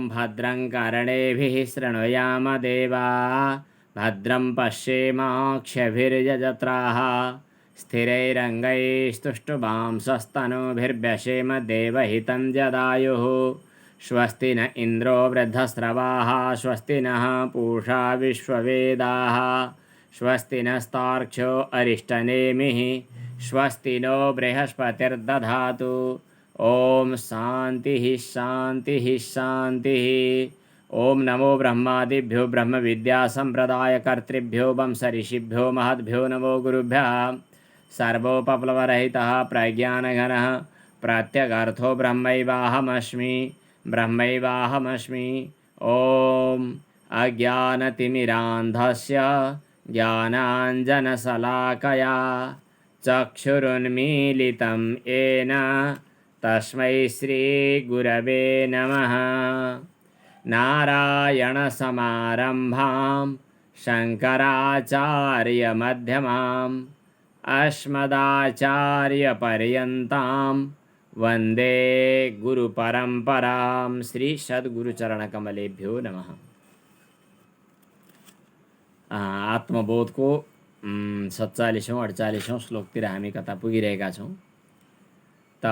ॐ भद्रं कर्णेभिः शृणुयाम देवा भद्रं पश्येमाक्षभिर्यजत्राः स्थिरैरङ्गैस्तुष्टुवांसस्तनूभिर्व्यसेम देवहितं जदायुः स्वस्ति न इन्द्रो वृद्धस्रवाः स्वस्ति नः पूषा विश्ववेदाः स्वस्ति नस्तार्क्ष्यो अरिष्टनेमिः स्वस्ति नो बृहस्पतिर्दधातु ओम शांति शांति शांति। ओम नमो ब्रह्मादिभ्यो ब्रह्म विद्या संप्रदाय कर्तृभ्यो वंश ऋषिभ्यो महद्भ्यो नमो गुरुभ्यः सर्वोपप्लवरहितः प्रज्ञानघनः प्रत्यगर्थो ब्रह्मैवाहमस्मि ओम अज्ञानतिमिरान्धस्य ज्ञानाञ्जनशलाकया चक्षुरुन्मीलितं येन तस्मै श्री गुरवे नमः। नारायणसमारम्भां शङ्कराचार्यमध्यमाम् अस्मदाचार्यपर्यन्तां वन्दे गुरुपरम्परां। श्री सद्गुरुचरणकमलेभ्यो नमः। आत्मबोध को 47औं 48औं श्लोकतिर हामी कता पुगिरहेका छौँ। त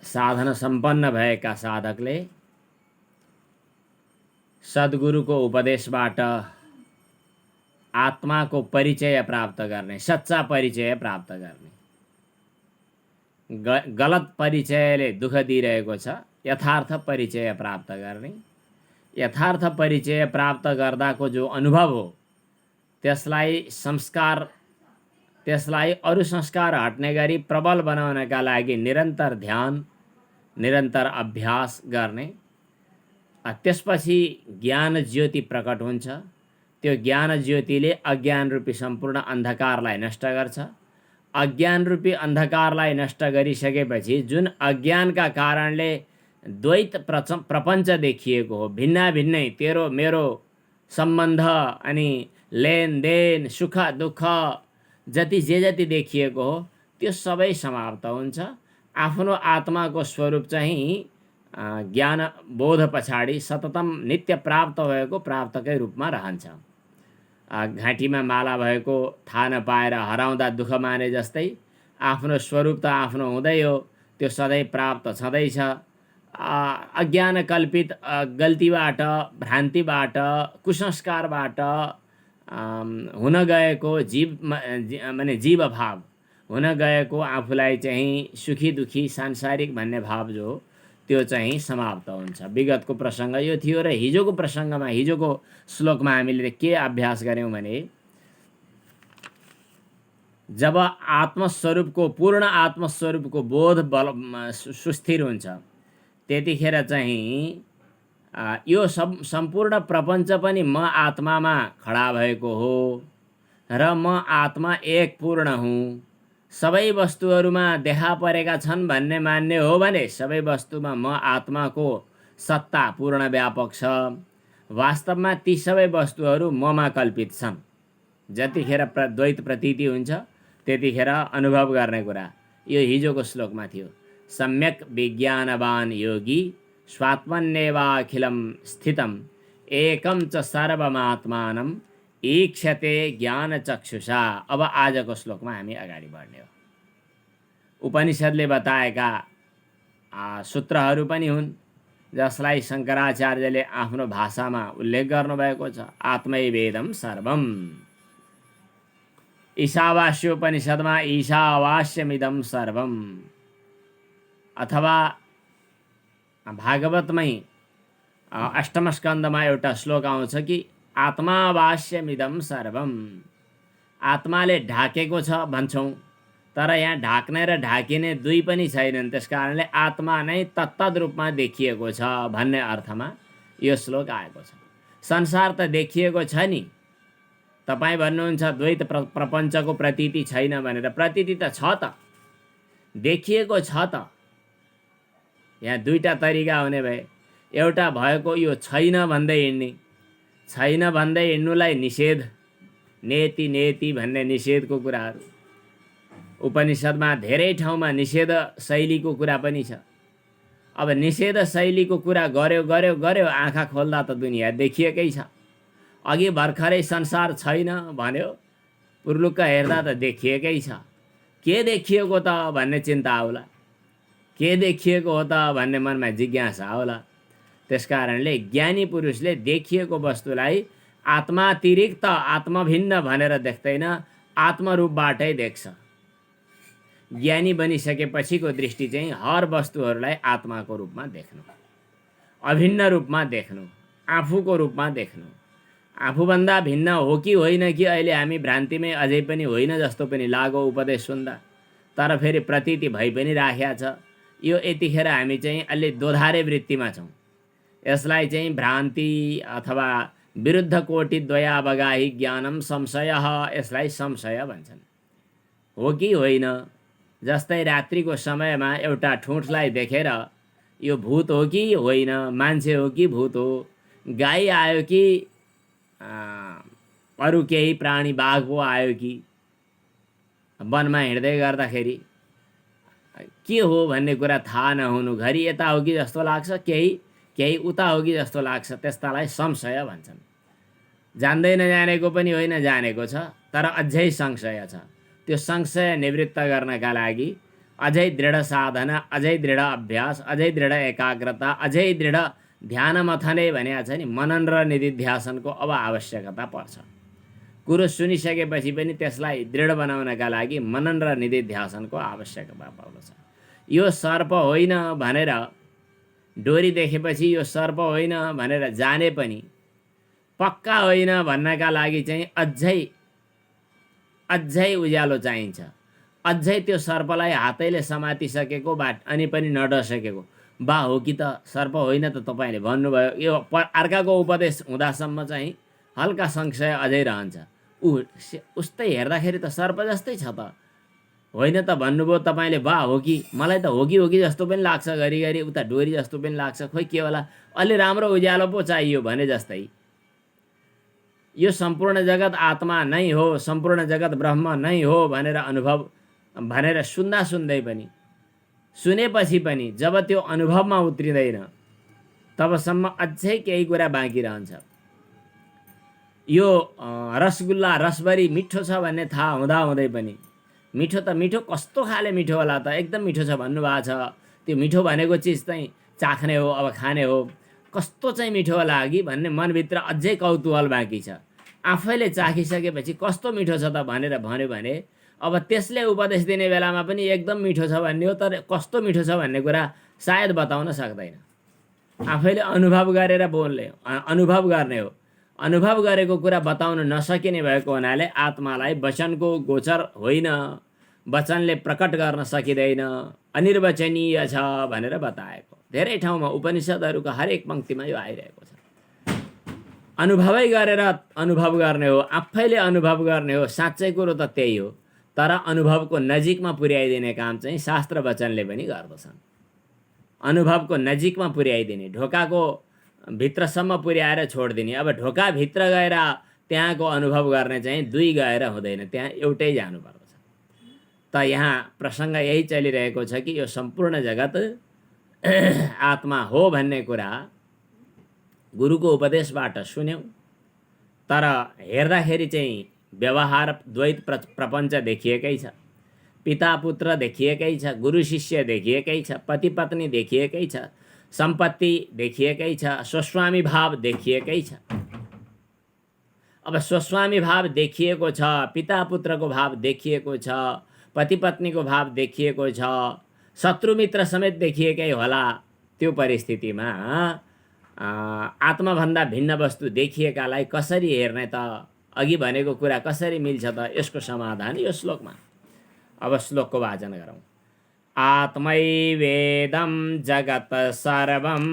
साधन सम्पन्न भएका साधकले सद्गुरुको उपदेशबाट आत्माको परिचय प्राप्त गर्ने, सच्चा परिचय प्राप्त गर्ने। गलत परिचयले दुःख दिइरहेको छ, यथार्थ परिचय प्राप्त गर्ने। यथार्थ परिचय प्राप्त गर्दाको जो अनुभव हो त्यसलाई अरू संस्कार हट्ने गरी प्रबल बनाउनका लागि निरन्तर ध्यान, निरन्तर अभ्यास गर्ने। त्यसपछि ज्ञान ज्योति प्रकट हुन्छ। त्यो ज्ञान ज्योतिले अज्ञान रूपी सम्पूर्ण अन्धकारलाई नष्ट गर्छ। अज्ञान रूपी अन्धकारलाई नष्ट गरिसकेपछि जुन अज्ञानका कारणले द्वैत प्रपञ्च देखिएको हो, भिन्ना भिन्नै तेरो मेरो सम्बन्ध अनि लेनदेन सुख दुःख जति देखिएको हो त्यो सबै समाप्त हुन्छ। आफ्नो आत्माको स्वरूप चाहिँ ज्ञान बोध पछाडि सततम नित्य प्राप्त भएको प्राप्तकै रूपमा रहन्छ। घाँटीमा माला भएको थाहा नपाएर हराउँदा दुःख माने जस्तै आफ्नो स्वरूप त आफ्नो हुँदै हो, त्यो सधैँ प्राप्त छँदैछ। अज्ञान कल्पित गल्तीबाट, भ्रान्तिबाट, कुसंस्कारबाट हुन गएको जीव भाव हुन गएको आफूलाई चाहिँ सुखी दुखी सांसारिक भन्ने भाव जो त्यो चाहिँ समाप्त हुन्छ। विगतको प्रसङ्ग यो थियो र हिजोको प्रसङ्गमा, हिजोको श्लोकमा हामीले के अभ्यास गऱ्यौँ भने जब आत्मस्वरूपको पूर्ण आत्मस्वरूपको बोध सुस्थिर हुन्छ त्यतिखेर चाहिँ यो सम्पूर्ण प्रपञ्च पनि म आत्मामा खडा भएको हो र म आत्मा एक पूर्ण हुँ। सबै वस्तुहरूमा देखा परेका छन् भन्ने मान्ने हो भने सबै वस्तुमा म आत्माको सत्ता पूर्ण व्यापक छ। वास्तवमा ती सबै वस्तुहरू ममा कल्पित छन्। जतिखेर द्वैत प्रतीति हुन्छ त्यतिखेर अनुभव गर्ने कुरा यो हिजोको श्लोकमा थियो। सम्यक विज्ञानवान योगी स्वात्मन्येवाखिलं स्थितम् एकं च सर्वमात्मानं ईक्षते ज्ञानचक्षुषा। अब आजको श्लोकमा हामी अगाडि बढ्ने हो। उपनिषदले बताएका सूत्रहरू पनि हुन् जसलाई शङ्कराचार्यले आफ्नो भाषामा उल्लेख गर्नुभएको छ। आत्मैवेदं सर्वम्। ईशावास्योपनिषदमा ईशावास्यमिदं सर्वम्, अथवा भागवतमै अष्टम स्कन्धमा एउटा श्लोक आउँछ कि आत्मावास्यमिदं सर्वम्। आत्माले ढाकेको छ भन्छौँ, तर यहाँ ढाक्ने र ढाकिने दुई पनि छैनन्। त्यसकारणले आत्मा नै तत्तद रूपमा देखिएको छ भन्ने अर्थमा यो श्लोक आएको छ। संसार त देखिएको छ नि। तपाईँ भन्नुहुन्छ द्वैत प्रपञ्चको प्रतीति छैन भनेर। प्रतीति त छ त, देखिएको छ त। यहाँ दुईटा तरिका हुने भए, एउटा भएको यो छैन भन्दै हिँड्ने, छैन भन्दै हिँड्नुलाई निषेध, नेति नेति भन्ने निषेधको कुराहरू उपनिषदमा धेरै ठाउँमा निषेध शैलीको कुरा पनि छ। अब निषेध शैलीको कुरा गर्यो गर्यो गर्यो, आँखा खोल्दा त दुनियाँ देखिएकै छ। अघि भर्खरै संसार छैन भन्यो, पुर्लुक्क हेर्दा त देखिएकै छ। के देखिएको त भन्ने चिन्ता आउला, के देखिएको हो त भन्ने मनमा जिज्ञासा आउला। त्यसकारणले ज्ञानी पुरुषले देखिएको वस्तुलाई आत्मातिरिक्त आत्मभिन्न भनेर देख्दैन, आत्मरूपबाटै देख्छ। ज्ञानी बनिसकेपछिको दृष्टि चाहिँ हर वस्तुहरूलाई आत्माको रूपमा देख्नु, अभिन्न रूपमा देख्नु, आफूको रूपमा देख्नु। आफूभन्दा भिन्न हो कि होइन कि अहिले हामी भ्रान्तिमै अझै पनि होइन जस्तो पनि लागो उपदेश सुन्दा, तर फेरि प्रतीति भइ पनि राखेको छ। यो यतिखेर हामी चाहिँ अलि दोधारे वृत्तिमा छौँ। यसलाई चाहिँ भ्रान्ति अथवा विरुद्ध कोटि द्वयावगाही ज्ञानम संशय, यसलाई संशय भन्छन्। हो कि होइन, जस्तै रात्रिको समयमा एउटा ठुँठलाई देखेर यो भूत हो कि होइन, मान्छे हो कि भूत हो, गाई आयो कि अरू केही प्राणी बाघ पो आयो कि, वनमा हिँड्दै गर्दाखेरि के हो भन्ने कुरा थाहा नहुनु, घरि यता हो कि जस्तो लाग्छ, केही उता हो कि जस्तो लाग्छ, त्यस्तालाई संशय भन्छन्। जान्दै नजानेको पनि होइन, जानेको छ तर अझै संशय छ। त्यो संशय निवृत्त गर्नका लागि अझै दृढ साधना, अझै दृढ अभ्यास, अझै दृढ एकाग्रता, अझै दृढ ध्यान मथने भनेको छ नि, मनन र निधिध्यासनको अब आवश्यकता पर्छ। कुरो सुनिसकेपछि पनि त्यसलाई दृढ बनाउनका लागि मनन र निधिध्यासनको आवश्यकता पर्दछ। यो सर्प होइन भनेर, डोरी देखेपछि यो सर्प होइन भनेर जाने पनि पक्का होइन भन्नका लागि चाहिँ अझै उज्यालो चाहिन्छ। अझै त्यो सर्पलाई हातैले समातिसकेको अनि पनि नडसकेको, बा हो कि त सर्प होइन त तपाईँले भन्नुभयो, यो अर्काको उपदेश हुँदासम्म चाहिँ हल्का संशय अझै रहन्छ। उस्तै हेर्दाखेरि त सर्प जस्तै छ त, होइन त भन्नुभयो तपाईँले, बा हो कि, मलाई त हो कि जस्तो पनि लाग्छ, घरिघरि उता डोरी जस्तो पनि लाग्छ, खोइ के होला, अलि राम्रो उज्यालो पो चाहियो भने जस्तै। यो सम्पूर्ण जगत आत्मा नै हो, सम्पूर्ण जगत ब्रह्म नै हो भनेर सुन्दै पनि, सुनेपछि पनि जब त्यो अनुभवमा उत्रिँदैन तबसम्म अझै केही कुरा बाँकी रहन्छ। यो रसगुल्ला रसभरी मिठो छ भन्ने थाहा हुँदै पनि, मिठो त मिठो, कस्तो खाले मिठो होला त, एकदम मिठो छ भन्नुभएको छ, त्यो मिठो भनेको चिज चाहिँ चाख्ने हो, अब खाने हो, कस्तो चाहिँ मिठो होला कि भन्ने मनभित्र अझै कौतूहल बाँकी छ। आफैले चाखिसकेपछि कस्तो मिठो छ त भनेर भन्यो भने अब त्यसले उपदेश दिने बेलामा पनि एकदम मिठो छ भन्ने हो, तर कस्तो मिठो छ भन्ने कुरा सायद बताउन सक्दैन। आफैले अनुभव गरेर बोल्ने, अनुभव गर्ने हो। अनुभव गरेको कुरा बताउन नसकिने भएको हुनाले आत्मालाई वचनको गोचर होइन, वचनले प्रकट गर्न सकिँदैन, अनिर्वचनीय छ भनेर बताएको। धेरै ठाउँमा उपनिषदहरूको हरेक पङ्क्तिमा यो आइरहेको छ। अनुभवै गरेर अनुभव गर्ने हो, आफैले अनुभव गर्ने हो, साँच्चै कुरो त त्यही हो, तर अनुभवको नजिकमा पुर्याइदिने काम चाहिँ शास्त्र वचनले पनि गर्दछन्। अनुभवको नजिकमा पुर्याइदिने, ढोकाको भित्रसम्म पुर्याएर छोडिदिने। अब ढोकाभित्र गएर त्यहाँको अनुभव गर्ने चाहिँ दुई गएर हुँदैन, त्यहाँ एउटै जानुपर्दछ। त यहाँ प्रसङ्ग यही चलिरहेको छ कि यो सम्पूर्ण जगत आत्मा हो भन्ने कुरा गुरुको उपदेशबाट सुन्यौँ, तर हेर्दाखेरि चाहिँ व्यवहार द्वैत प्रपञ्च देखिएकै छ, पिता पुत्र देखिएकै छ, गुरु शिष्य देखिएकै छ, पति पत्नी देखिएकै छ, सम्पत्ति देखिएकै छ, स्वस्वामी भाव देखिएकै छ। अब स्वस्वामी भाव देखिएको छ, पिता पुत्रको भाव देखिएको छ, पति पत्नीको भाव देखिएको छ, शत्रु मित्र समेत देखिएकै होला। त्यो परिस्थितिमा आत्माभन्दा भिन्न वस्तु देखिएकालाई कसरी हेर्ने त, अघि भनेको कुरा कसरी मिल्छ त, यसको समाधान यो श्लोकमा। अब श्लोकको वाचन गरौँ। आत्मैवेदं जगत सर्वम्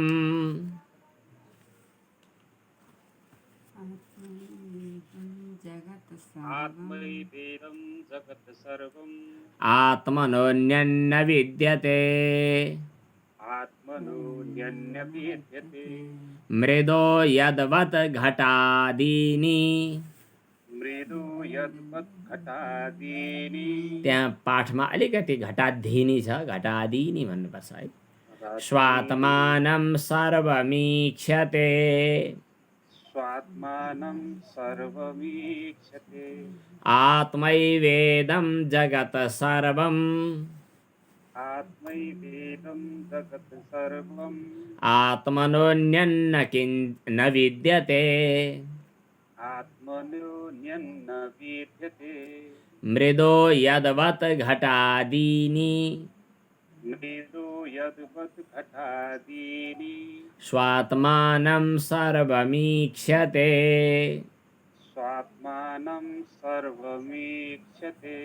आत्मनोऽन्यन्न विद्यते मृदो यद्वत् घटादीनि। त्यहाँ पाठमा अलिकति घटाधीनि छ, घटादीनि भन्नुपर्छ है। तत्विति स्वात्मानं सर्वमीक्षते। स्वात्मानं सर्वमीक्षते। आत्मैवेदं जगत् सर्वम् आत्मैवेदं जगत् सर्वम् आत्मनोऽन्यन्न किं न विद्यते। आत्मन्योन्यन्न विद्यते। मृदो यद्वत् घटादीनि मृदो यद्वत् घटादीनि स्वात्मानं सर्वमीक्षते। स्वात्मानं सर्वमीक्षते।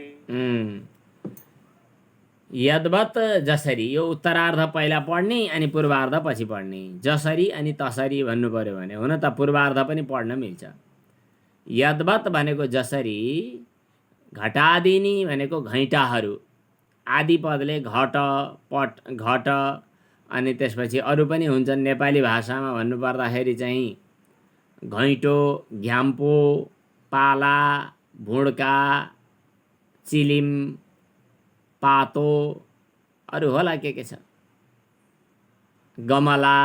यद्वत् जसरी, यो उत्तरार्ध पहिला पढ्ने अनि पूर्वार्ध पछि पढ्ने। जसरी अनि तसरी भन्नु पर्यो भने, हुन त पूर्वार्ध पनि पढ्न मिल्छ। यद्वत् भनेको जसरी, घटादिनी भनेको घैँटाहरू, आदि पदले घट पट घट अनि त्यसपछि अरू पनि हुन्छन्। नेपाली भाषामा भन्नुपर्दाखेरि चाहिँ घैँटो, घ्याम्पो, पाला, भुड्का, चिलिम, पातो, अरू होला के छ, गमला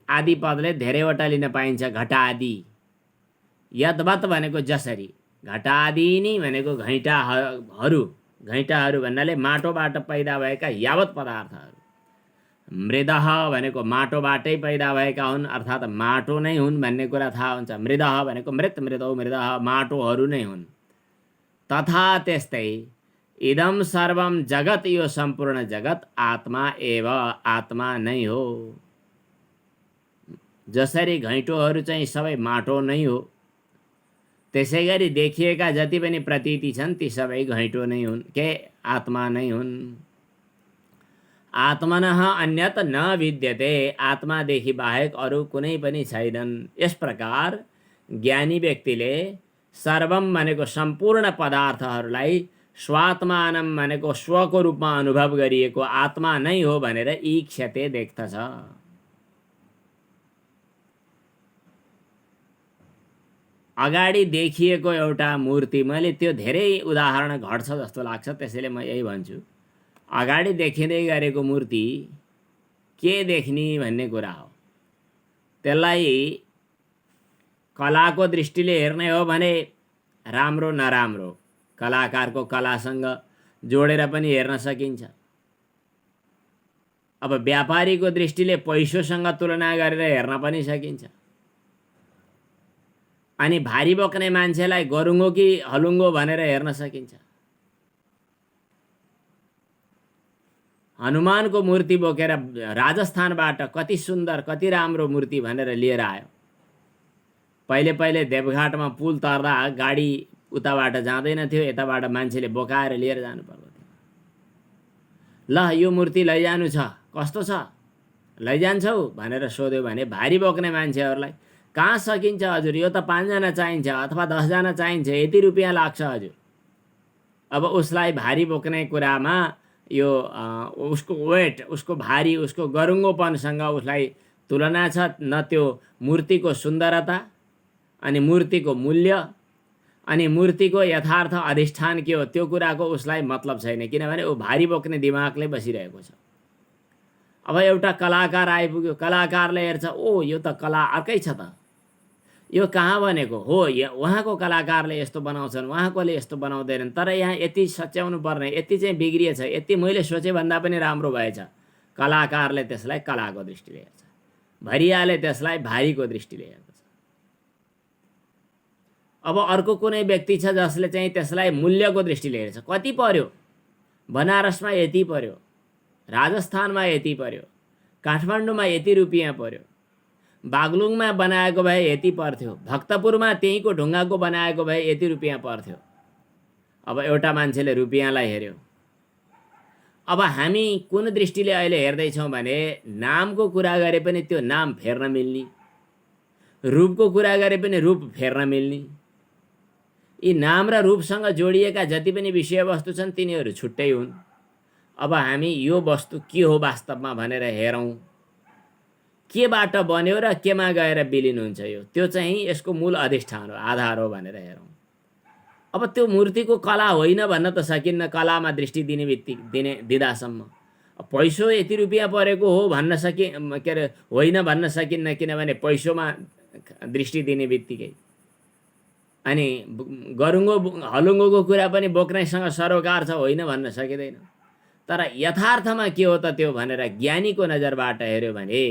आदि पदले धेरैवटा लिन पाइन्छ। घटादि। यद्वत् भनेको जसरी, घटादिनी भनेको घैँटाहरू, घैँटाहरू भन्नाले माटोबाट पैदा भएका यावत पदार्थहरू। मृदः भनेको माटोबाटै पैदा भएका हुन्, अर्थात् माटो नै हुन् भन्ने कुरा थाहा हुन्छ। मृदः भनेको मृत, मृदौ मृदः, माटोहरू नै हुन्। तथा त्यस्तै इदम सर्वम जगत, यो सम्पूर्ण जगत आत्मा एव, आत्मा नै हो। जसरी घैँटोहरू चाहिँ सबै माटो नै हो, त्यसै गरी देखिएका जति पनि प्रतीति छन् ती सबै घैँटो नै हुन्, के आत्मा नै हुन्। आत्मनः अन्यत न विद्यते, आत्मादेखि बाहेक अरू कुनै पनि छैनन्। यस प्रकार ज्ञानी व्यक्तिले सर्वम भनेको सम्पूर्ण पदार्थहरूलाई स्वात्मानं भनेको स्वको रूपमा अनुभव गरिएको आत्मा नै हो भनेर ईक्षते देख्दछ। अगाडि देखिएको एउटा मूर्ति, मैले त्यो धेरै उदाहरण घट्छ जस्तो लाग्छ, त्यसैले म यही भन्छु। अगाडि देखिँदै गरेको मूर्ति के देख्ने भन्ने कुरा हो। त्यसलाई कलाको दृष्टिले हेर्ने हो भने राम्रो नराम्रो कलाकारको कलासँग जोडेर पनि हेर्न सकिन्छ। अब व्यापारीको दृष्टिले पैसोसँग तुलना गरेर हेर्न पनि सकिन्छ। अनि भारी बोक्ने मान्छेलाई गरुङ्गो कि हलुङ्गो भनेर हेर्न सकिन्छ। हनुमानको मूर्ति बोकेर राजस्थानबाट कति सुन्दर कति राम्रो मूर्ति भनेर लिएर आयो। पहिले पहिले देवघाटमा पुल तर्दा गाडी उताबाट जाँदैन थियो, यताबाट मान्छेले बोकाएर लिएर जानु पर्दथ्यो। ल यो मूर्ति लैजानु छ, कस्तो छ, लैजान्छौ भनेर सोध्यो भने भारी बोक्ने मान्छेहरूलाई कहाँ सकिन्छ हजुर, यो त 5 जना चाहिन्छ अथवा 10 जना चाहिन्छ, यति रुपियाँ लाग्छ हजुर। अब उसलाई भारी बोक्ने कुरामा यो उसको वेट, उसको भारी, उसको गरुङ्गोपनसँग उसलाई तुलना छ न। त्यो मूर्तिको सुन्दरता अनि मूर्तिको मूल्य अनि मूर्तिको यथार्थ अधिष्ठान के हो त्यो कुराको उसलाई मतलब छैन, किनभने ऊ भारी बोक्ने दिमागले बसिरहेको छ। अब एउटा कलाकार आइपुग्यो, कलाकारले हेर्छ, ओ यो त कला अर्कै छ त, यो कहाँ बनेको हो, उहाँको कलाकारले यस्तो बनाउँछन्, उहाँकोले यस्तो बनाउँदैनन्, तर यहाँ यति सच्याउनु पर्ने, यति चाहिँ बिग्रिएछ, यति मैले सोचे भन्दा पनि राम्रो भएछ। कलाकारले त्यसलाई कलाको दृष्टिले हेर्छ, भरियाले त्यसलाई भारीको दृष्टिले हेर्छ। अब अर्को कुनै व्यक्ति छ जसले चाहिँ त्यसलाई मूल्यको दृष्टिले हेर्छ। कति पर्यो, बनारसमा यति पर्यो, राजस्थानमा यति पर्यो, काठमाडौँमा यति रुपियाँ पर्यो, बागलुङमा बनाएको भए यति पर्थ्यो, भक्तपुरमा त्यहीँको ढुङ्गाको बनाएको भए यति रुपियाँ पर्थ्यो। अब एउटा मान्छेले रुपियाँलाई हेर्यो। अब हामी कुन दृष्टिले अहिले हेर्दैछौँ भने नामको कुरा गरे पनि त्यो नाम फेर्न मिल्ने, रूपको कुरा गरे पनि रूप फेर्न मिल्ने। यी नाम र रूपसँग जोडिएका जति पनि विषयवस्तु छन् तिनीहरू छुट्टै हुन्। अब हामी यो वस्तु के हो वास्तवमा भनेर हेरौँ, केबाट बन्यो र केमा गएर विलिन हुन्छ, यो त्यो चाहिँ यसको मूल अधिष्ठान हो, आधार हो भनेर हेरौँ। अब त्यो मूर्तिको कला होइन भन्न त सकिन्न, कलामा दृष्टि दिने दिँदासम्म। पैसो यति रुपियाँ परेको हो भन्न के अरे होइन भन्न सकिन्न, किनभने पैसोमा दृष्टि दिने बित्तिकै अनि गरुङ्गो हलुङ्गोको कुरा पनि बोक्नेसँग सरोकार छ होइन भन्न सकिँदैन। तर यथार्थमा के हो त त्यो भनेर ज्ञानीको नजरबाट हेऱ्यो भने,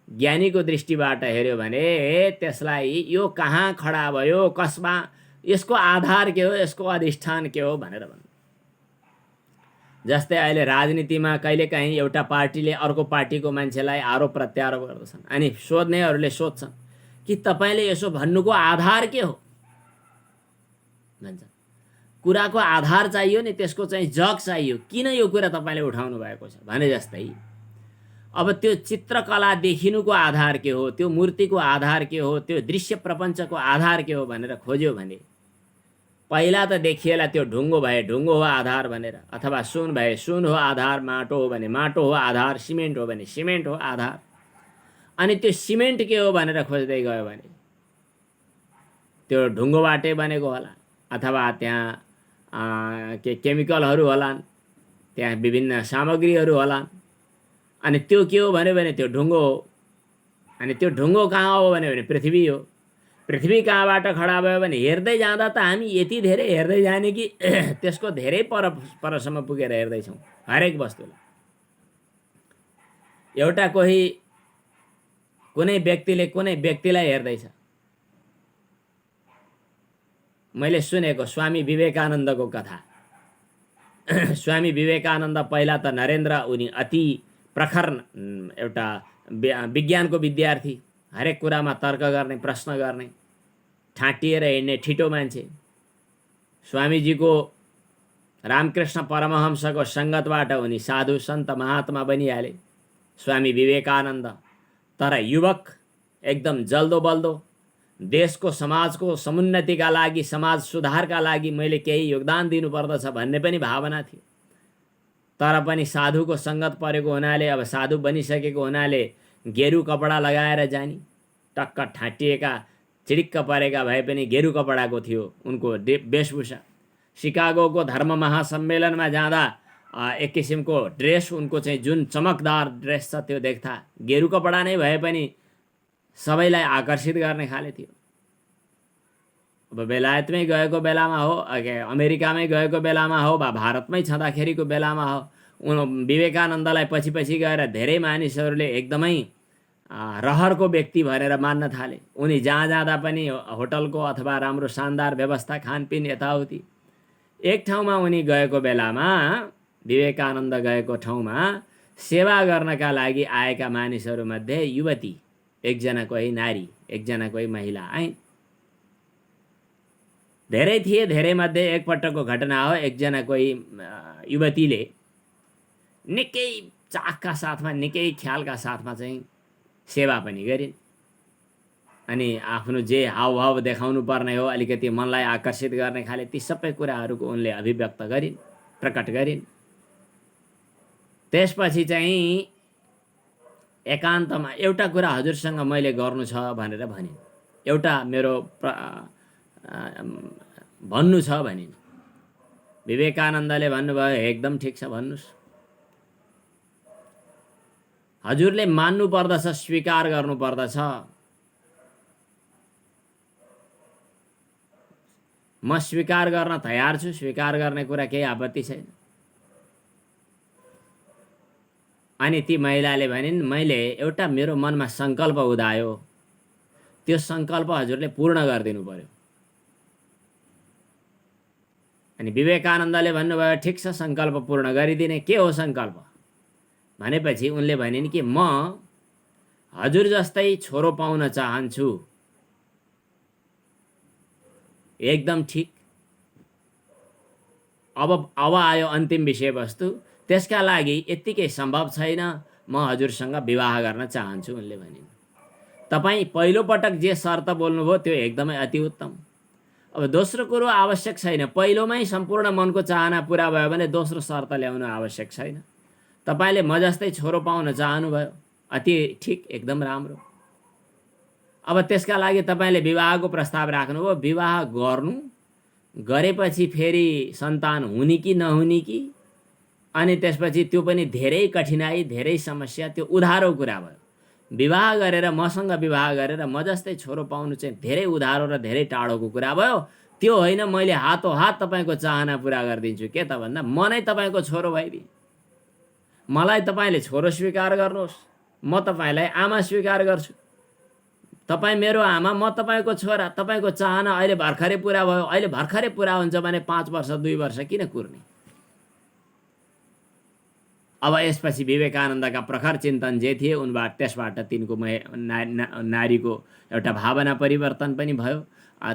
ज्ञानीको दृष्टिबाट हेऱ्यो भने त्यसलाई यो कहाँ खडा भयो, कसमा, यसको आधार के हो, यसको अधिष्ठान के हो भनेर भन्नु। जस्तै अहिले राजनीतिमा कहिलेकाहीँ एउटा पार्टीले अर्को पार्टीको मान्छेलाई आरोप प्रत्यारोप गर्दछन् अनि सोध्नेहरूले सोध्छन् कि तपाईँले यसो भन्नुको आधार के हो भन्छ। कुराको आधार चाहियो नि, त्यसको चाहिँ जग चाहियो, किन यो कुरा तपाईँले उठाउनु भएको छ भने जस्तै अब त्यो चित्रकला देखिनुको आधार के हो, त्यो मूर्तिको आधार के हो, त्यो दृश्य प्रपञ्चको आधार के हो भनेर खोज्यो भने पहिला त देखिएला त्यो ढुङ्गो भए ढुङ्गो हो आधार भनेर, अथवा सुन भए सुन हो आधार, माटो हो भने माटो हो आधार, सिमेन्ट हो भने सिमेन्ट हो आधार। अनि त्यो सिमेन्ट के हो भनेर खोज्दै गयो भने त्यो ढुङ्गोबाटै बनेको होला, अथवा त्यहाँ केमिकलहरू होलान्, त्यहाँ विभिन्न सामग्रीहरू होलान्। अनि त्यो के हो भन्यो भने त्यो ढुङ्गो हो। अनि त्यो ढुङ्गो कहाँ हो भन्यो भने पृथ्वी हो। पृथ्वी कहाँबाट खडा भयो भने हेर्दै जाँदा त हामी यति धेरै हेर्दै जाने कि त्यसको धेरै परसम्म पुगेर हेर्दैछौँ हरेक वस्तुलाई। एउटा कुनै व्यक्तिले कुनै व्यक्तिलाई हेर्दैछ। मैले सुनेको स्वामी विवेकानन्दको कथा। स्वामी विवेकानन्द पहिला त नरेन्द्र, उनी अति प्रखर एउटा विज्ञानको विद्यार्थी, हरेक कुरामा तर्क गर्ने, प्रश्न गर्ने, ठाँटिएर हिँड्ने ठिटो मान्छे। स्वामीजीको रामकृष्ण परमहंसको सङ्गतबाट उनी साधु सन्त महात्मा बनिहाले स्वामी विवेकानन्द। तर युवक, एकदम जल्दो बल्दो, देशको समाजको समुन्नतिका लागि, समाज सुधारका लागि मैले केही योगदान दिनुपर्दछ भन्ने पनि भावना थियो। तर पनि साधुको सङ्गत परेको हुनाले, अब साधु बनिसकेको हुनाले गेरु कपडा लगाएर जाने, टक्क ठाँटिएका चिडिक्क परेका भए पनि गेरु कपडाको थियो उनको वेशभूषा। सिकागोको धर्म महासम्मेलनमा जाँदा एक किसिमको ड्रेस उनको चाहिँ जुन चमकदार ड्रेस छ त्यो देख्दा गेरु कपडा नै भए पनि सबैलाई आकर्षित गर्ने खाले थियो। अब बेलायतमै गएको बेलामा हो, अमेरिकामै गएको बेलामा हो, वा भारतमै छँदाखेरिको बेलामा हो, विवेकानन्दलाई पछि पछि गएर धेरै मानिसहरूले एकदमै रहरको व्यक्ति भनेर मान्न थाले। उनी जहाँ जाँदा पनि होटलको अथवा राम्रो शानदार व्यवस्था, खानपिन, यताउति। एक ठाउँमा उनी गएको बेलामा, विवेकानन्द गएको ठाउँमा सेवा गर्नका लागि आएका मानिसहरूमध्ये युवती, एकजना कोही नारी, एकजना कोही महिला आइन्। धेरै थिए, धेरै मध्ये एकपटकको घटना हो। एकजना कोही युवतीले निकै चाखका साथमा, निकै ख्यालका साथमा चाहिँ सेवा पनि गरिन्। अनि आफ्नो जे हावभाव देखाउनु पर्ने हो, अलिकति मनलाई आकर्षित गर्ने खाले, ती सबै कुराहरूको उनले अभिव्यक्त गरिन्, प्रकट गरिन्। त्यसपछि चाहिँ एकान्तमा एउटा कुरा हजुरसँग मैले गर्नु छ भनेर भनिन्। एउटा मेरो भन्नु छ भनिन्। विवेकानन्दले भन्नुभयो, एकदम ठिक छ, भन्नुहोस्। हजुरले मान्नु पर्दछ, स्वीकार गर्नु पर्दछ। म स्वीकार गर्न तयार छु, स्वीकार गर्ने कुरा केही आपत्ति छैन। अनि ती महिलाले भनिन्, मैले एउटा मेरो मनमा सङ्कल्प उदायो, त्यो सङ्कल्प हजुरले पूर्ण गरिदिनु पर्यो। अनि विवेकानन्दले भन्नुभयो, ठिक छ, सङ्कल्प पूर्ण गरिदिने। के हो सङ्कल्प भनेपछि उनले भनिन् कि म हजुर जस्तै छोरो पाउन चाहन्छु। एकदम ठिक। अब आयो अन्तिम विषयवस्तु। त्यसका लागि यत्तिकै सम्भव छैन, म हजुरसँग विवाह गर्न चाहन्छु उनले भनिन्। तपाईँ पहिलोपटक जे शर्त बोल्नुभयो त्यो एकदमै अति उत्तम। अब दोस्रो कुरो आवश्यक छैन। पहिलोमै सम्पूर्ण मनको चाहना पुरा भयो भने दोस्रो शर्त ल्याउनु आवश्यक छैन। तपाईले म जस्तै छोरो पाउन चाहनुभयो, अति ठिक, एकदम राम्रो। अब त्यसका लागि तपाईले विवाहको प्रस्ताव राख्नुभयो। विवाह गर्नु, गरेपछि फेरि सन्तान हुने कि नहुने कि, अनि त्यसपछि त्यो पनि धेरै कठिनाई, धेरै समस्या, त्यो उधारो कुरा भयो। विवाह गरेर मसँग विवाह गरेर म जस्तै छोरो पाउनु चाहिँ धेरै उधारो र धेरै टाढोको कुरा भयो। त्यो होइन मैले हातोहात तपाईँको चाहना पुरा गरिदिन्छु के त भन्दा म नै तपाईँको छोरो भइदिएँ। मलाई तपाईँले छोरो स्वीकार गर्नुहोस्, म तपाईँलाई आमा स्वीकार गर्छु। तपाईँ मेरो आमा, म तपाईँको छोरा। तपाईँको चाहना अहिले भर्खरै पुरा भयो। अहिले भर्खरै पुरा हुन्छ भने 5 वर्ष 2 वर्ष किन कुर्ने? अब यसपछि विवेकानन्दका प्रखर चिन्तन जे थिए उनबाट त्यसबाट तिनको नारीको एउटा भावना परिवर्तन पनि भयो।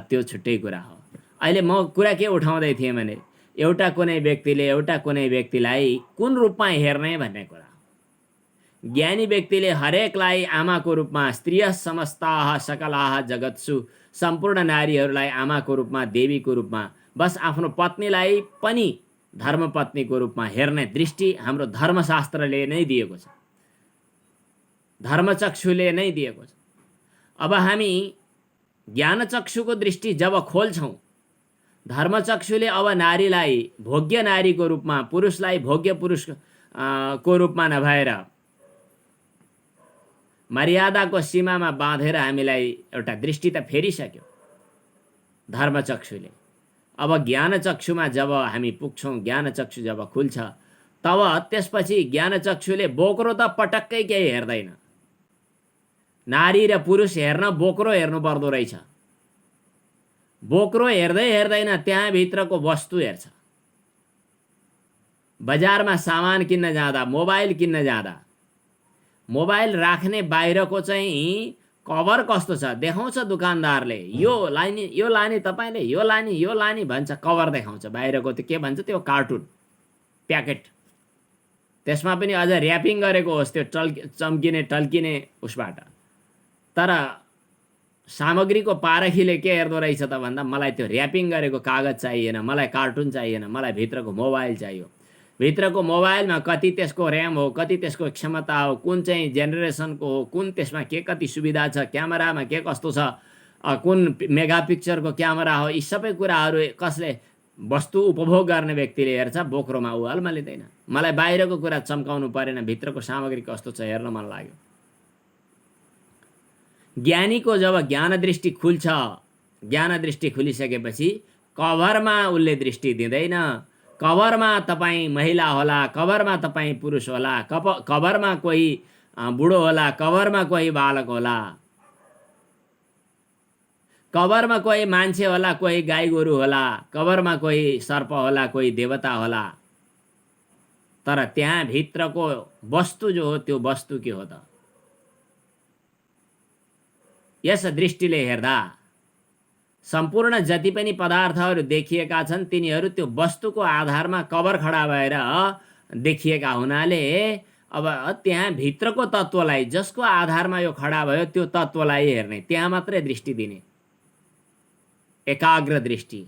त्यो छुट्टै कुरा हो। अहिले म कुरा के उठाउँदै थिएँ भने एउटा कुनै व्यक्तिलाई कुन रूपमा हेर्ने भन्ने कुरा हो। ज्ञानी व्यक्तिले हरेकलाई आमाको रूपमा, स्त्रियः समस्ताः सकलाः जगत्सु, सम्पूर्ण नारीहरूलाई आमाको रूपमा, देवीको रूपमा, बस आफ्नो पत्नीलाई पनि धर्मपत्नीको रूपमा हेर्ने दृष्टि हाम्रो धर्मशास्त्रले नै दिएको छ, धर्मचक्षुले नै दिएको छ। अब हामी ज्ञानचक्षुको दृष्टि जब खोल्छौँ, धर्मचक्षुले अब नारीलाई भोग्य नारीको रूपमा, पुरुषलाई भोग्य पुरुष को रूपमा नभएर मर्यादाको सीमामा बाँधेर हामीलाई एउटा दृष्टि त फेरिसक्यो धर्मचक्षुले। अब ज्ञानचक्षुमा जब हामी पुग्छौँ, ज्ञानचक्षु जब खुल्छ, तब त्यसपछि ज्ञानचक्षुले बोक्रो त पटक्कै केही हेर्दैन। नारी र पुरुष हेर्न बोक्रो हेर्नु पर्दो रहेछ। बोक्रो हेर्दै हेर्दैन, त्यहाँ भित्रको वस्तु हेर्छ। बजारमा सामान किन्न जाँदा, मोबाइल किन्न जाँदा, मोबाइल राख्ने बाहिरको चाहिँ कभर कस्तो छ देखाउँछ दुकानदारले। यो लाने तपाईँले, यो लाने भन्छ, कभर देखाउँछ। बाहिरको त्यो के भन्छ, त्यो कार्टुन प्याकेट, त्यसमा पनि अझ ऱ्यापिङ गरेको होस् त्यो चम्किने टल्किने उसबाट। तर सामग्रीको पारखीले के हेर्दो रहेछ त भन्दा मलाई त्यो ऱ्यापिङ गरेको कागज चाहिएन, मलाई कार्टुन चाहिएन, मलाई भित्रको मोबाइल चाहियो। भित्रको मोबाइलमा कति त्यसको ऱ्याम हो, कति त्यसको क्षमता हो, कुन चाहिँ जेनेरेसनको हो, कुन त्यसमा के कति सुविधा छ, क्यामेरामा के कस्तो छ, कुन मेगापिक्चरको क्यामेरा हो, यी सबै कुराहरू कसले वस्तु उपभोग गर्ने व्यक्तिले हेर्छ। बोक्रोमा ऊ अल्मलिँदैन। मलाई बाहिरको कुरा चम्काउनु परेन, भित्रको सामग्री कस्तो छ हेर्न मन लाग्यो। ज्ञानीको जब ज्ञान दृष्टि खुल्छ, ज्ञान दृष्टि खुलिसकेपछि कभरमा उसले दृष्टि दिँदैन। कभरमा तपाईँ महिला होला, कभरमा तपाईँ पुरुष होला, कभरमा कोही बुढो होला, कभरमा कोही बालक होला, कभरमा कोही मान्छे होला, कोही गाई गोरु होला, कभरमा कोही सर्प होला, कोही देवता होला। तर त्यहाँ भित्रको वस्तु जो हो त्यो वस्तु के हो त? यस दृष्टिले हेर्दा सम्पूर्ण जति पनि पदार्थहरू देखिएका छन् तिनीहरू त्यो वस्तुको आधारमा कभर खडा भएर देखिएका हुनाले अब त्यहाँ भित्रको तत्त्वलाई, जसको आधारमा यो खडा भयो त्यो तत्त्वलाई हेर्ने, त्यहाँ मात्रै दृष्टि दिने, एकाग्र दृष्टि।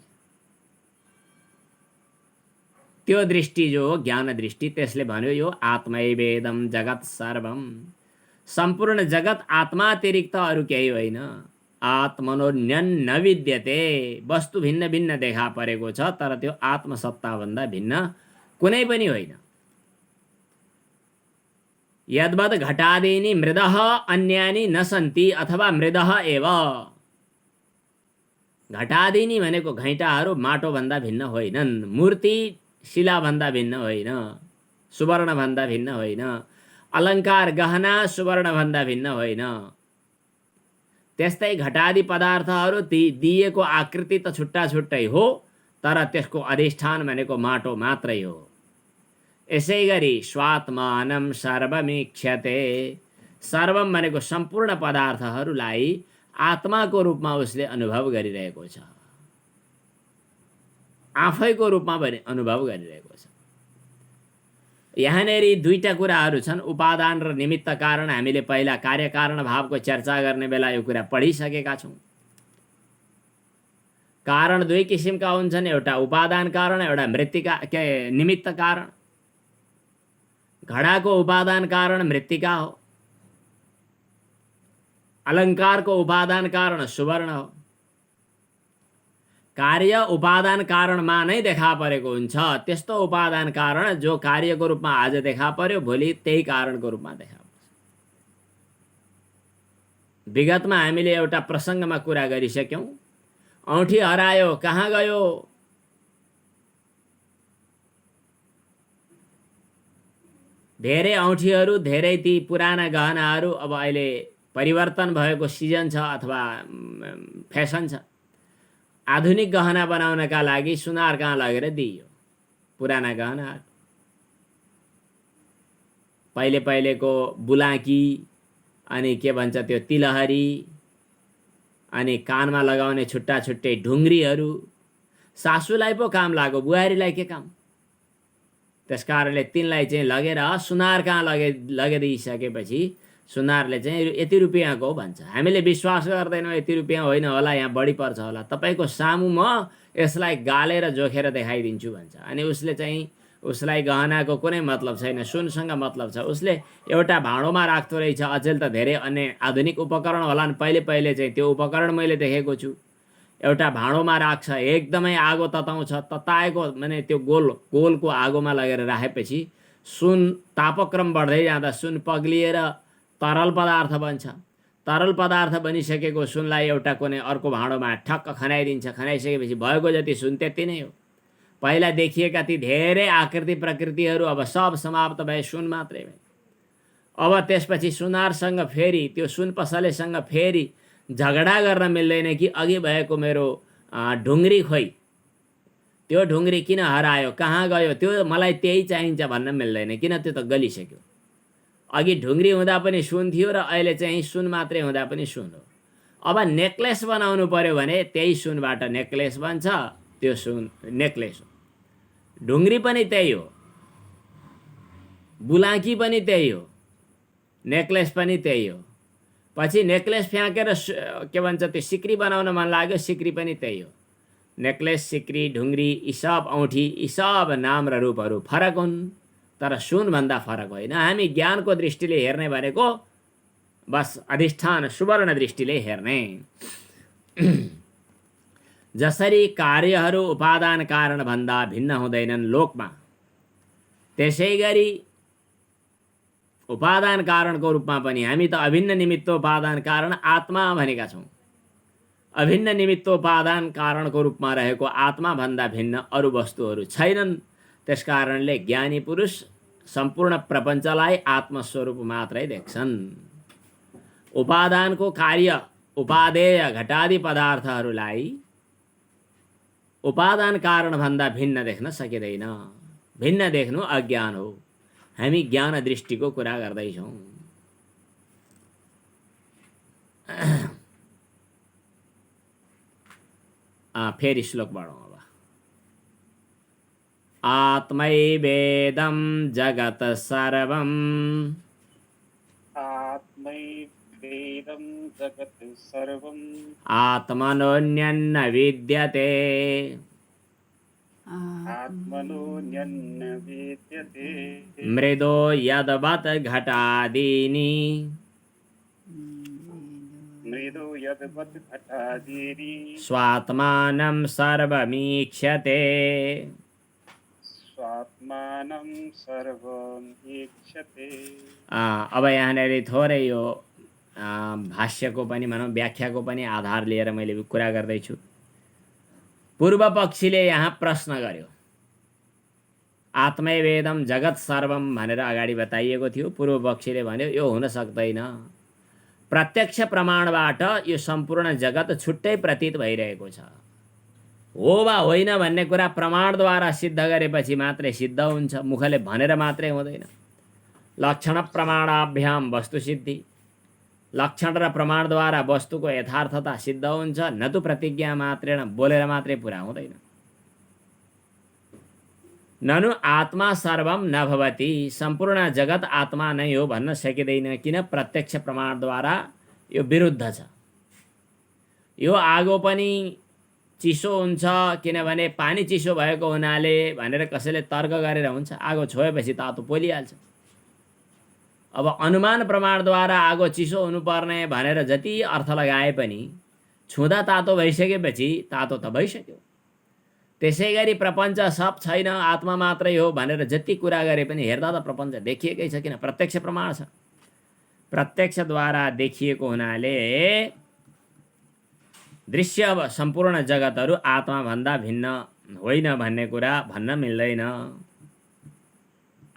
त्यो दृष्टि जो हो ज्ञान दृष्टि, त्यसले भन्यो यो आत्मैवेदम जगत सर्वम, सम्पूर्ण जगत आत्मातिरिक्त अरू केही होइन। आत्मनोन्यन न विद्यते, वस्तु भिन्न भिन्न देखा परेको छ तर त्यो आत्मसत्ताभन्दा भिन्न कुनै पनि होइन। यद्वद् घटादीनि मृदः अन्यानि न सन्ति अथवा मृदः एव। घटादीनि भनेको घैँटाहरू माटोभन्दा भिन्न होइनन्, मूर्ति शिलाभन्दा भिन्न होइन, सुवर्णभन्दा भिन्न होइन, अलङ्कार गहना सुवर्णभन्दा भिन्न होइन। त्यस्तै घटादी पदार्थहरू दिएको आकृति त छुट्टा छुट्टै हो तर त्यसको अधिष्ठान भनेको माटो मात्रै हो। यसै गरी स्वात्मानं सर्वमीक्षते, सर्वम भनेको सम्पूर्ण पदार्थहरूलाई आत्माको रूपमा उसले अनुभव गरिरहेको छ, आफैको रूपमा अनुभव गरिरहेको छ। यहाँनेरि दुईटा कुराहरू छन्, उपादान र निमित्त कारण। हामीले पहिला कार्यकारण भावको चर्चा गर्ने बेला यो कुरा पढिसकेका छौँ। कारण दुई किसिमका हुन्छन्, एउटा उपादान कारण, एउटा मृत्तिका निमित्त कारण। घडाको उपादान कारण मृत्तिका हो, अलङ्कारको उपादान कारण सुवर्ण हो। कार्य उपादान कारणमा नै देखा परेको हुन्छ। त्यस्तो उपादान कारण जो कार्यको रूपमा आज देखा पर्यो भोलि त्यही कारणको रूपमा देखा पर्छ। विगतमा हामीले एउटा प्रसङ्गमा कुरा गरिसक्यौँ। औँठी हरायो, कहाँ गयो? धेरै औँठीहरू, धेरै ती पुराना गहनाहरू अब अहिले परिवर्तन भएको सिजन छ अथवा फेसन छ। आधुनिक गहना बनाउनका लागि सुनार कहाँ लगेर दिइयो पुराना गहनाहरू। पहिलेको बुलाकी, अनि के भन्छ त्यो तिलहरी, अनि कानमा लगाउने छुट्टा छुट्टै ढुङ्ग्रीहरू सासूलाई पो काम लाग्यो, बुहारीलाई के काम? त्यसकारणले तिनलाई चाहिँ लगेर सुनार कहाँ लगेदिइसकेपछि सुनारले चाहिँ यति रुपियाँको हो भन्छ। हामीले विश्वास गर्दैनौँ यति रुपियाँ होइन होला, यहाँ बढी पर्छ होला, तपाईँको सामु म यसलाई गालेर जोखेर देखाइदिन्छु भन्छ। अनि उसले चाहिँ उसलाई गहनाको कुनै मतलब छैन, सुनसँग मतलब छ। उसले एउटा भाँडोमा राख्दो रहेछ। अचेल त धेरै अन्य आधुनिक उपकरण होलान्, पहिले चाहिँ त्यो उपकरण मैले देखेको छु। एउटा भाँडोमा राख्छ, एकदमै आगो तताउँछ, तताएको माने त्यो गोलको आगोमा लगेर राखेपछि सुन तापक्रम बढ्दै जाँदा सुन पग्लिएर तरल पदार्थ बन्छ। तरल पदार्थ बनिसकेको सुनलाई एउटा कुनै अर्को भाँडोमा ठक्क खनाइदिन्छ। खनाइसकेपछि भएको जति सुन त्यति नै हो। पहिला देखिएका ती धेरै आकृति प्रकृतिहरू अब सब समाप्त भए, सुन मात्रै भए। अब त्यसपछि सुनारसँग फेरि त्यो सुन पसलेसँग फेरि झगडा गर्न मिल्दैन कि अघि भएको मेरो ढुङ्ग्री खोइ, त्यो ढुङ्ग्री किन हरायो, कहाँ गयो, त्यो मलाई त्यही चाहिन्छ भन्न मिल्दैन, किन त्यो त गलिसक्यो। अघि ढुङ्ग्री हुँदा पनि सुन थियो र अहिले चाहिँ सुन मात्रै हुँदा पनि सुन हो। अब नेक्लेस बनाउनु पर्यो भने त्यही सुनबाट नेक्लेस बन्छ, त्यो सुन नेक्लेस हो। ढुङ्ग्री पनि त्यही हो, बुलाकी पनि त्यही हो, नेक्लेस पनि त्यही हो। पछि नेक्लेस फ्याँकेर के भन्छ त्यो सिक्री बनाउन मन लाग्यो, सिक्री पनि त्यही हो। नेक्लेस, सिक्री, ढुङ्ग्री, यी सब औँठी, यी सब नाम र रूपहरू फरक हुन्, तर सुनभन्दा फरक होइन। हामी ज्ञानको दृष्टिले हेर्ने भनेको बस अधिष्ठान सुवर्ण दृष्टिले हेर्ने। जसरी कार्यहरू उपादान कारणभन्दा भिन्न हुँदैनन् लोकमा, त्यसै गरी उपादान कारणको रूपमा पनि हामी त अभिन्न निमित्तोपादान कारण आत्मा भनेका छौँ। अभिन्न निमित्तोपादान कारणको रूपमा रहेको आत्माभन्दा भिन्न अरू वस्तुहरू छैनन्। त्यसकारणले ज्ञानी पुरुष सम्पूर्ण प्रपञ्चलाई आत्मस्वरूप मात्रै देख्छन्। उपादानको कार्य उपादेय घटादि पदार्थहरूलाई उपादान कारणभन्दा भिन्न देख्न सकिँदैन। भिन्न देख्नु अज्ञान हो। हामी ज्ञान दृष्टिको कुरा गर्दैछौँ। फेरि श्लोक बढौँ अब। आत्मैवेदं जगत सर्वं, आत्मैवेदं जगत् सर्वं, आत्मनोऽन्यन्न विद्यते, आत्मनोऽन्यन्न विद्यते। मृदो यद्वत् घटादीनि, मृदो यद्वत् घटादीनि, स्वात्मानं सर्वमीक्षते। स्वात्मानं सर्वमीक्षते। अब यहाँनिर थोरै यो भाष्यको पनि भनौँ व्याख्याको पनि आधार लिएर मैले कुरा गर्दैछु। पूर्व पक्षीले यहाँ प्रश्न गर्यो। आत्मैवेदम जगत सर्वम भनेर अगाडि बताइएको थियो। पूर्व पक्षीले भन्यो यो हुन सक्दैन। प्रत्यक्ष प्रमाणबाट यो सम्पूर्ण जगत छुट्टै प्रतीत भइरहेको छ। हो वा होइन भन्ने कुरा प्रमाणद्वारा सिद्ध गरेपछि मात्रै सिद्ध हुन्छ, मुखले भनेर मात्रै हुँदैन। लक्षण प्रमाणाभ्याम वस्तु सिद्धि। लक्षण र प्रमाणद्वारा वस्तुको यथार्थता सिद्ध हुन्छ, न तो प्रतिज्ञा मात्रेण बोलेर मात्रै पुरा हुँदैन। ननु आत्मा सर्वम न भवति, सम्पूर्ण जगत आत्मा नै हो भन्न सकिँदैन, किन प्रत्यक्ष प्रमाणद्वारा यो विरुद्ध छ। यो आगो पनि चिसो हुन्छ किनभने पानी चिसो भएको हुनाले भनेर कसैले तर्क गरेर हुन्छ। आगो छोएपछि तातो पोलिहाल्छ। अब अनुमान प्रमाणद्वारा आगो चिसो हुनुपर्ने भनेर जति अर्थ लगाए पनि छुँदा तातो भइसकेपछि तातो त भइसक्यो। त्यसै गरी प्रपञ्च सब छैन, आत्मा मात्रै हो भनेर जति कुरा गरे पनि हेर्दा त प्रपञ्च देखिएकै छ, किन? प्रत्यक्ष प्रमाण छ। प्रत्यक्षद्वारा देखिएको हुनाले दृश्य सम्पूर्ण जगतहरू आत्माभन्दा भिन्न होइन भन्ने कुरा भन्न मिल्दैन।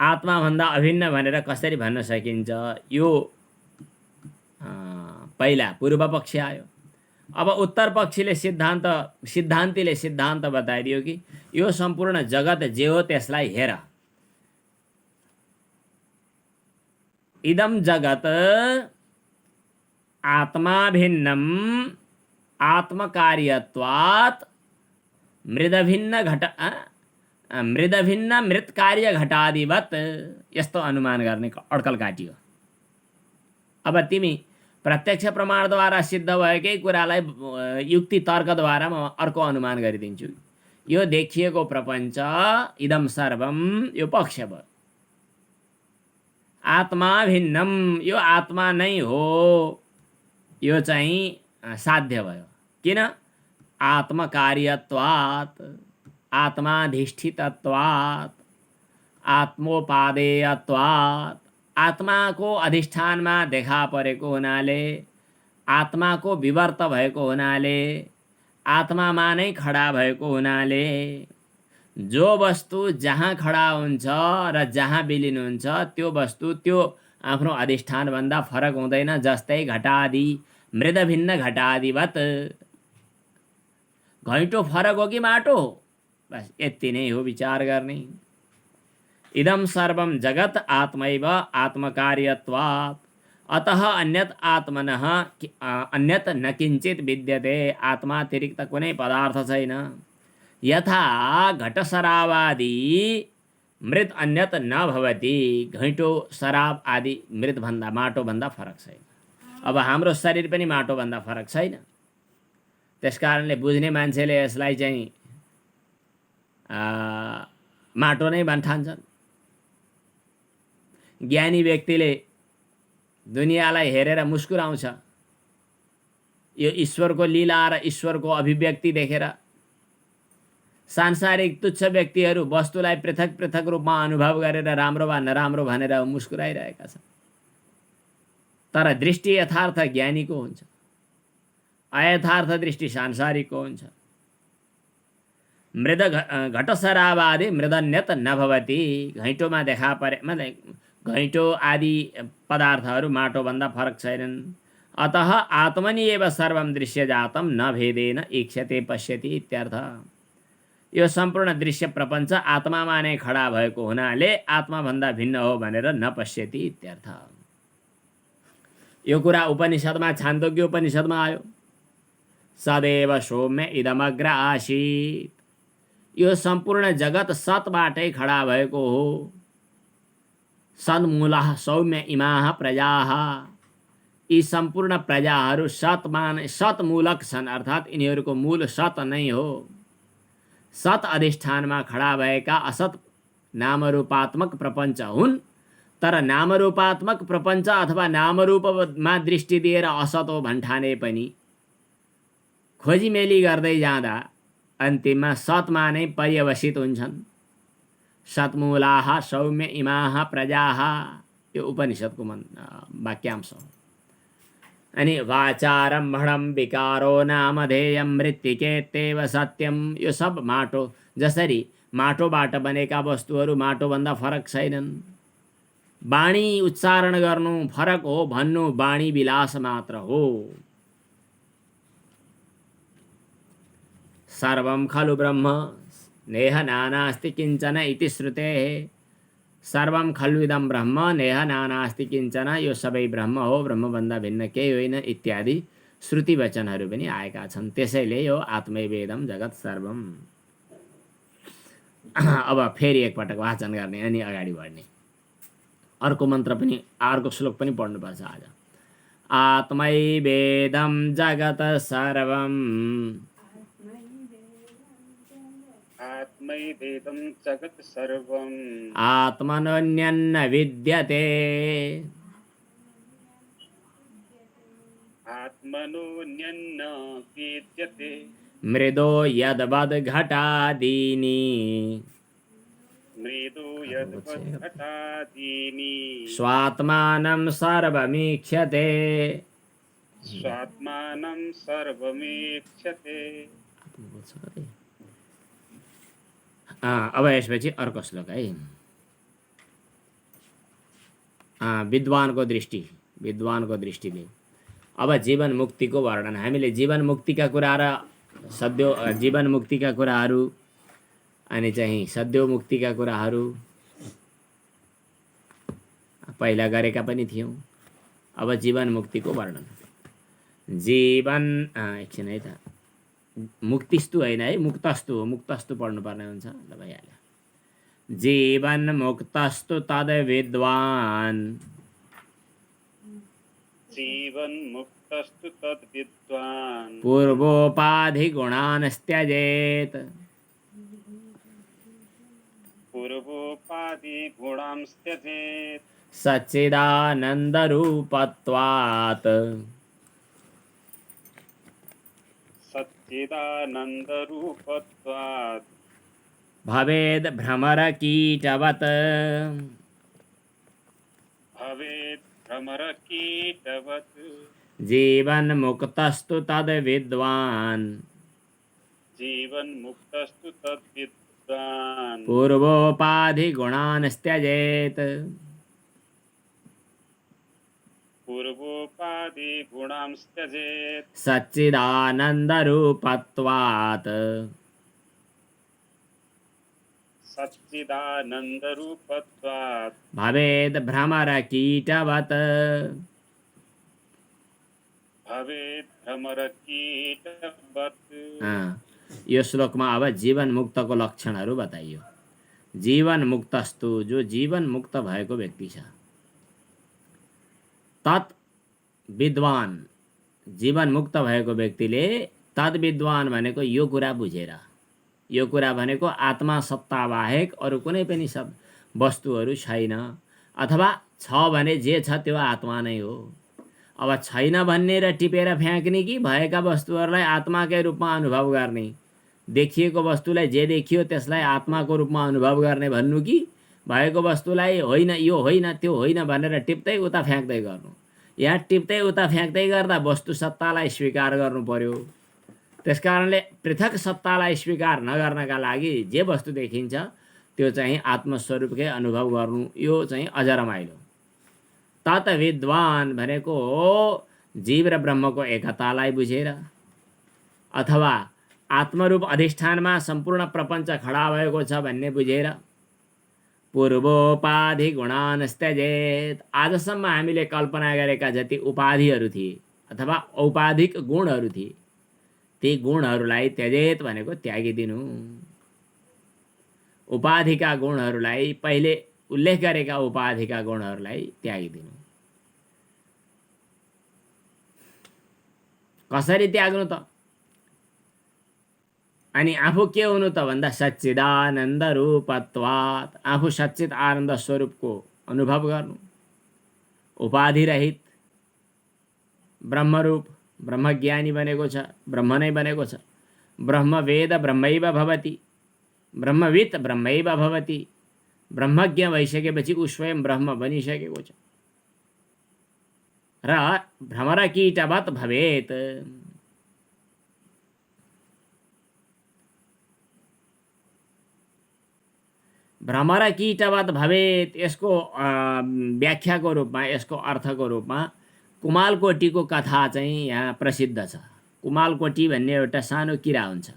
आत्माभन्दा अभिन्न भनेर कसरी भन्न सकिन्छ? यो पहिला पूर्व पक्ष आयो। अब उत्तर पक्षीले सिद्धान्तीले सिद्धान्त बताइदियो कि यो सम्पूर्ण जगत जे हो त्यसलाई हेर। इदम जगत आत्मा भिन्नम आत्मकार्यत्वात् मृदभिन्न मृत कार्य घटादिवत, यस्तो अनुमान गर्ने अड्कल काटियो। अब तिमी प्रत्यक्ष प्रमाणद्वारा सिद्ध भएकै कुरालाई युक्ति तर्कद्वारा म अर्को अनुमान गरिदिन्छु। यो देखिएको प्रपञ्च इदम सर्वम, यो पक्ष भयो। आत्मा भिन्नम, यो आत्मा नै हो, यो चाहिँ साध्य भयो। किन? आत्मकार्यत्वात्, आत्माधिष्ठितत्वात्, आत्मोपादेयत्वात्, आत्माको अधिष्ठानमा देखा परेको हुनाले, आत्माको विवर्त भएको हुनाले, आत्मामा नै खडा भएको हुनाले, जो वस्तु जहाँ खडा हुन्छ र जहाँ विलिन हुन्छ त्यो वस्तु त्यो आफ्नो अधिष्ठानभन्दा फरक हुँदैन। जस्तै घटादि मृद भिन्न घटादिवत, घैँटो फरक हो कि माटो हो? बस यति नै हो विचार गर्ने। इदम सर्वम जगत आत्मैव आत्मकार्यत्वात्, अतः अन्यत आत्मनः अन्यत न किञ्चित विद्यते, आत्मातिरिक्त कुनै पदार्थ छैन। यथा घटशरावादि मृत अन्यत न भवति, घैँटो शराब आदि मृतभन्दा माटोभन्दा फरक छैन। अब हाम्रो शरीर पनि माटोभन्दा फरक छैन। त्यसकारणले बुझ्ने मान्छेले यसलाई चाहिँ माटो नै भन्ठान्छन्। ज्ञानी व्यक्तिले दुनियाँलाई हेरेर मुस्कुराउँछ, यो ईश्वरको लीला र ईश्वरको अभिव्यक्ति देखेर। सांसारिक तुच्छ व्यक्तिहरू वस्तुलाई पृथक पृथक रूपमा अनुभव गरेर राम्रो वा नराम्रो भनेर मुस्कुराइरहेका छन्। तर दृष्टि यथार्थ ज्ञानीको हुन्छ, अयथार्थ दृष्टि सांसारिकको हुन्छ। मृद घटशरावादि मृदन्यत न भवति, घैँटोमा देखा परे मतलब घैँटो आदि पदार्थहरू माटोभन्दा फरक छैनन्। अतः आत्मनि एव सर्वं दृश्यजातं न भेदेन ईक्षते पश्यति इत्यर्थ। यो सम्पूर्ण दृश्य प्रपञ्च आत्मामा नै खडा भएको हुनाले आत्माभन्दा भिन्न हो भनेर न पश्यति इत्यर्थ। यो कुरा उपनिषदमा छान्दोग्य उपनिषदमा आयो। सदैव सौम्य इदमग्र आसीत्, यो सम्पूर्ण जगत सतबाटै खडा भएको हो। सन्मूलः सौम्य इमाः प्रजाः, यी सम्पूर्ण प्रजाहरू सतमूलक छन्, अर्थात् यिनीहरूको मूल सत नै हो। सत अधिष्ठानमा खडा भएका असत नामरूपात्मक प्रपञ्च हुन्। तर नामरूपात्मक प्रपञ्च अथवा नामरूपमा दृष्टि दिएर असत हो भन्ठाने पनि खोजीमेली गर्दै जाँदा अन्तिममा सतमा नै पर्यवसित हुन्छन्। सत्मूलाः सौम्य इमाः प्रजाः, यो उपनिषदको वाक्यांश हो। अनि वाचारम्भणं विकारो नामधेयं मृत्तिकेत्येव सत्यम, यो सब माटो, जसरी माटोबाट बनेका वस्तुहरू माटोभन्दा फरक छैनन्। वाणी उच्चारण गर्नु फरक हो, भन्नु वाणी विलास मात्र हो। सर्वं खलु ब्रह्म नेह नानास्ति किञ्चन इति श्रुतेः, सर्वं खलु इदं ब्रह्म नेह नानास्ति किञ्चन, यो सबै ब्रह्म हो, ब्रह्मभन्दा भिन्न केही होइन इत्यादि श्रुति वचनहरू पनि आएका छन्। त्यसैले यो आत्मैवेदम जगत सर्वम। अब फेरि एकपटक वाचन गर्ने अनि अगाडि बढ्ने। अर्को मन्त्र पनि, अर्को श्लोक पनि पढ्नुपर्छ आज। आत्मैवेदम जगत सर्वम, आत्मैवेदं जगत् सर्वम्, आत्मनोऽन्यन्न विद्यते, आत्मनोऽन्यन्न विद्यते मृदो यद्वद् घटादीनि मृदु यद्वद्घटादीनि स्वात्मानं सर्वमीक्षते। स्वात्मानं सर्वमीक्षते। अब यसपछि अर्को श्लोक है। विद्वानको दृष्टिले अब जीवन मुक्तिको वर्णन। हामीले जीवन मुक्तिका कुरा र जीवन मुक्तिका कुराहरू अनि चाहिँ सद्यो मुक्तिका कुराहरू पहिला गरेका पनि थियौँ। अब जीवन मुक्तिको वर्णन। जीवन एकछिन है त, मुक्तिस्तु होइन है, मुक्तस्तु पढ्नुपर्ने हुन्छ। ल भइहाल्यो। जीवन मुक्तस्तु तद विद्वान् जीवन मुक्तस्तु तद् विद्वान् पूर्वोपाधि गुणान् त्यजेत् पूर्वोपाधि गुणां त्यजेत् सच्चिदानन्दरूपत्वात् सच्चिदानन्दरूपत्वात् भवेद् भ्रमरकीटवत् भवेत् भ्रमरकीटवत् जीवन्मुक्तस्तु तद् विद्वान् जीवन्मुक्तस्तु तद् विद्वान् पूर्वोपाधि गुणान् त्यजेत् पूर्वोपाधि गुणां त्यजेत् सच्चिदानन्दरूपत्वात् सच्चिदानन्दरूपत्वात् भवेद् भ्रमरकीटवत् भवेत् भ्रमरकीटवत्। यो श्लोकमा अब जीवन मुक्तको लक्षणहरू बताइयो। जीवन मुक्तस्तु, जो जीवन मुक्त भएको व्यक्ति छ, तत् विद्वान, जीवन मुक्त भएको व्यक्तिले तत् विद्वान भनेको यो कुरा बुझेर, यो कुरा भनेको आत्मा सत्ता बाहेक अरू कुनै पनि सब वस्तुहरू छैन, अथवा छ भने जे छ त्यो आत्मा नै हो। अब छैन भन्ने र टिपेर फ्याँक्ने कि भएका वस्तुहरूलाई आत्माकै रूपमा अनुभव गर्ने, देखिएको वस्तुलाई जे देखियो त्यसलाई आत्माको रूपमा अनुभव गर्ने भन्नु कि भएको वस्तुलाई होइन यो होइन त्यो होइन भनेर टिप्दै उता फ्याँक्दै गर्नु। यहाँ टिप्दै उता फ्याँक्दै गर्दा वस्तु सत्तालाई स्वीकार गर्नु पर्यो। त्यसकारणले पृथक सत्तालाई स्वीकार नगर्नका लागि जे वस्तु देखिन्छ त्यो चाहिँ आत्मस्वरूपकै अनुभव गर्नु, यो चाहिँ अझ रमाइलो। तत् विद्वान भनेको जीव र ब्रह्मको एकतालाई बुझेर, अथवा आत्मरूप अधिष्ठानमा सम्पूर्ण प्रपञ्च खडा भएको छ भन्ने बुझेर पूर्वोपाधि गुणान् त्यजेत्। आजसम्म हामीले कल्पना गरेका जति उपाधिहरू थिए अथवा औपाधिक गुणहरू थिए, ती गुणहरूलाई त्यजेत् भनेको त्यागिदिनु। उपाधिका गुणहरूलाई, पहिले उल्लेख गरेका उपाधिका गुणहरूलाई त्यागिदिनु। कसरी त्याग्नु त? अनि आफू के हुनु त भन्दा सच्चिदानन्द रूपत्वात्, आफू सच्चित आनन्द स्वरूपको अनुभव गर्नु। उपाधिरहित ब्रह्मरूप, ब्रह्मज्ञानी बनेको छ, ब्रह्म नै बनेको छ। ब्रह्मवेद ब्रह्मैव भवति, ब्रह्मवित् ब्रह्मैव भवति। ब्रह्मज्ञ भइसकेपछि ऊ स्वयं ब्रह्म बनिसकेको छ। र भ्रमरकीटवत् भवेत्, भ्रमरकीटवत् भवेत्। यसको व्याख्याको रूपमा, यसको अर्थको रूपमा कुमालकोटीको कथा चाहिँ यहाँ प्रसिद्ध छ। कुमालकोटी भन्ने एउटा सानो किरा हुन्छ।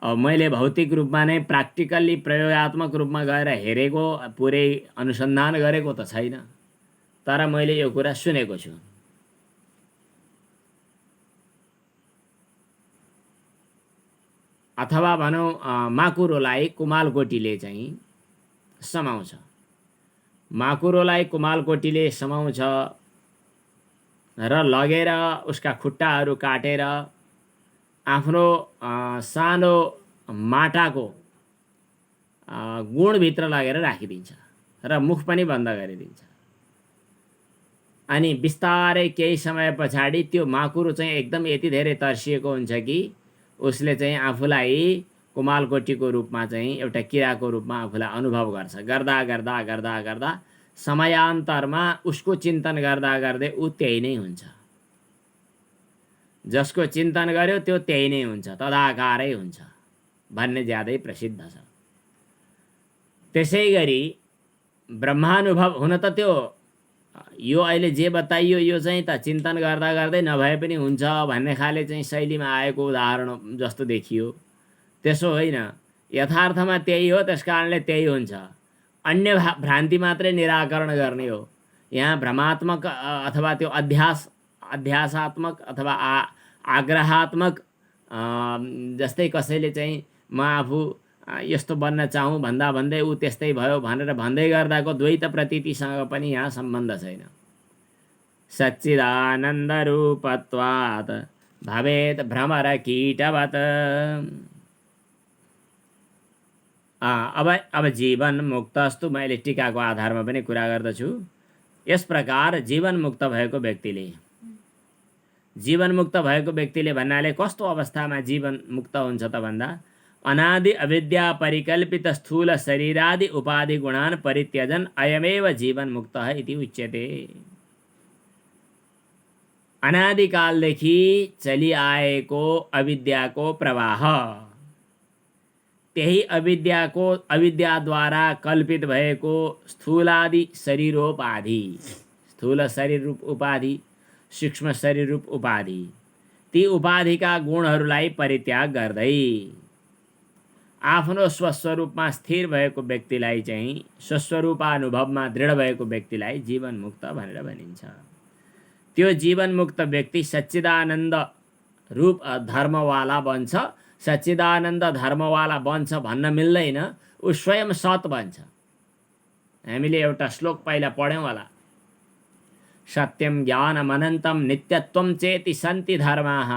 अब मैले भौतिक रूपमा नै प्र्याक्टिकल्ली प्रयोगात्मक रूपमा गएर हेरेको, पुरै अनुसन्धान गरेको त छैन, तर मैले यो कुरा सुनेको छु। अथवा भनौँ माकुरोलाई कुमालकोटीले चाहिँ समाउँछ। माकुरोलाई कुमालकोटीले समाउँछ र लगेर उसका खुट्टाहरू काटेर आफ्नो सानो माटाको गुणभित्र लगेर राखिदिन्छ र मुख पनि बन्द गरिदिन्छ। अनि बिस्तारै केही समय पछाडि त्यो माकुरो चाहिँ एकदम यति धेरै तर्सिएको हुन्छ कि उसले चाहिँ आफूलाई कुमालकोटीको रूपमा चाहिँ एउटा किराको रूपमा आफूलाई अनुभव गर्छ। गर्दा गर्दा गर्दा गर्दा समयान्तरमा उसको चिन्तन गर्दा गर्दै ऊ त्यही नै हुन्छ। जसको चिन्तन गर्यो त्यो त्यही नै हुन्छ, तदाकारै हुन्छ भन्ने ज्यादै प्रसिद्ध छ। त्यसै गरी ब्रह्मानुभव हुन त त्यो यो अहिले जे बताइयो यो चाहिँ त चिन्तन गर्दा गर्दै नभए पनि हुन्छ भन्ने खाले चाहिँ शैलीमा आएको उदाहरण जस्तो देखियो। त्यसो होइन, यथार्थमा त्यही हो, त्यस कारणले त्यही हुन्छ। अन्य भ्रान्ति मात्रै निराकरण गर्ने हो। यहाँ भ्रमात्मक अथवा त्यो अध्यासात्मक अथवा आग्रहात्मक जस्तै कसैले चाहिँ म आफू यस्तो बन्न चाहूँ भन्दा भन्दै ऊ त्यस्तै भयो भनेर भन्दै गर्दाको द्वैत प्रतीतिसँग पनि यहाँ सम्बन्ध छैन। सच्चिदानन्द रूपत्वात् भवेत् भ्रमर कीटवत्। अब जीवन मुक्तस्तु मैले टीकाको आधारमा पनि कुरा गर्दछु। यस प्रकार जीवन मुक्त भएको व्यक्तिले भन्नाले कस्तो अवस्थामा जीवन मुक्त हुन्छ त भन्दा अनादि अविद्या परिकल्पित स्थूल शरीरादि उपाधि गुणान परित्यजन अयमेव जीवन मुक्तः इति उच्यते। अनादिकालदेखि चलिआएको अविद्याको प्रवाह, त्यही अविद्याद्वारा कल्पित भएको स्थूलादि शरीरोपाधि, स्थूल शरीर रूप उपाधि, सूक्ष्म शरीर रूप उपाधि, ती उपाधिका गुणहरूलाई परित्याग गर्दै आफ्नो स्वस्वरूपमा स्थिर भएको व्यक्तिलाई चाहिँ, स्वस्वरूपानुभवमा दृढ भएको व्यक्तिलाई जीवन मुक्त भनेर भनिन्छ। त्यो जीवन मुक्त व्यक्ति सच्चिदानन्द रूप धर्मवाला बन्छ। सच्चिदानन्द धर्मवाला बन्छ भन्न मिल्दैन, ऊ स्वयं सत बन्छ। हामीले एउटा श्लोक पहिला पढ्यौँ होला, सत्यम ज्ञानमनन्तं नित्यत्वं चेति सन्ति धर्माः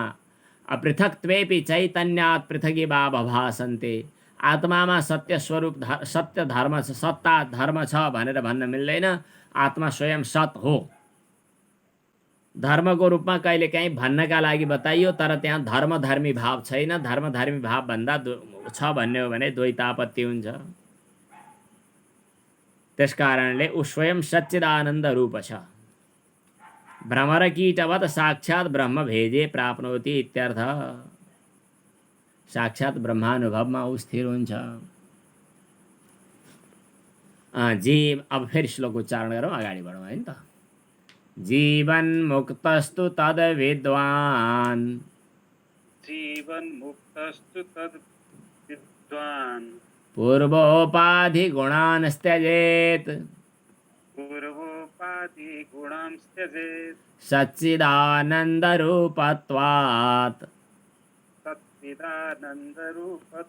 अपृथक्त्वेपि चैतन्यात् पृथगिवा भासन्ते। आत्मामा सत्य स्वरूप सत्य धर्म छ, सत्ता धर्म छ भनेर भन्न मिल्दैन। आत्मा स्वयं सत हो। धर्मको रूपमा कहिलेकाहीँ भन्नका लागि बताइयो, तर त्यहाँ धर्मधर्मी भाव छैन। धर्मधर्मी भाव भन्दा छ भन्ने हो भने द्वैतापत्ति हुन्छ। त्यस कारणले ऊ स्वयं सच्चिदानन्द रूप छ। भ्रमर कीटवत् साक्षात् ब्रह्म भेजे प्राप्नोति इत्यर्थ। साक्षात् ब्रह्मानुभवमा ऊ स्थिर हुन्छ। अब फेरि श्लोक उच्चारण गरौँ, अगाडि बढौँ है त। जीवन मुक्तस्तु तद विद्वान्, जीवन मुक्तस्तु तद विद्वान् पूर्वोपाधि गुणान् त्यजेत्, पूर्वोपाधि गुणान् त्यजेत् सच्चिदानन्द रूपत्वात्, सच्चिदानन्द रूपत्वात्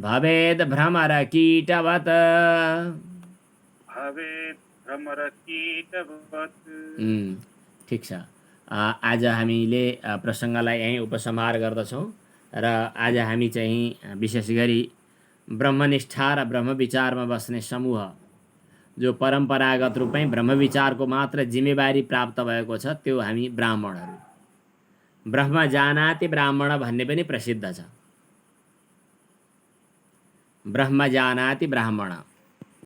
भवेद् भ्रमर कीटवत्, भवेत् भ्रमर कीटवत्। ठिक छ। आज हामीले प्रसङ्गलाई यहीँ उपसंहार गर्दछौँ र आज हामी चाहिँ विशेष गरी ब्रह्मनिष्ठा र ब्रह्मविचारमा बस्ने समूह, जो परम्परागत रूपमै ब्रह्मविचारको मात्र जिम्मेवारी प्राप्त भएको छ, त्यो हामी ब्राह्मणहरू। ब्रह्म जानाति ब्राह्मण भन्ने पनि प्रसिद्ध छ। ब्रह्म जानाति ब्राह्मण।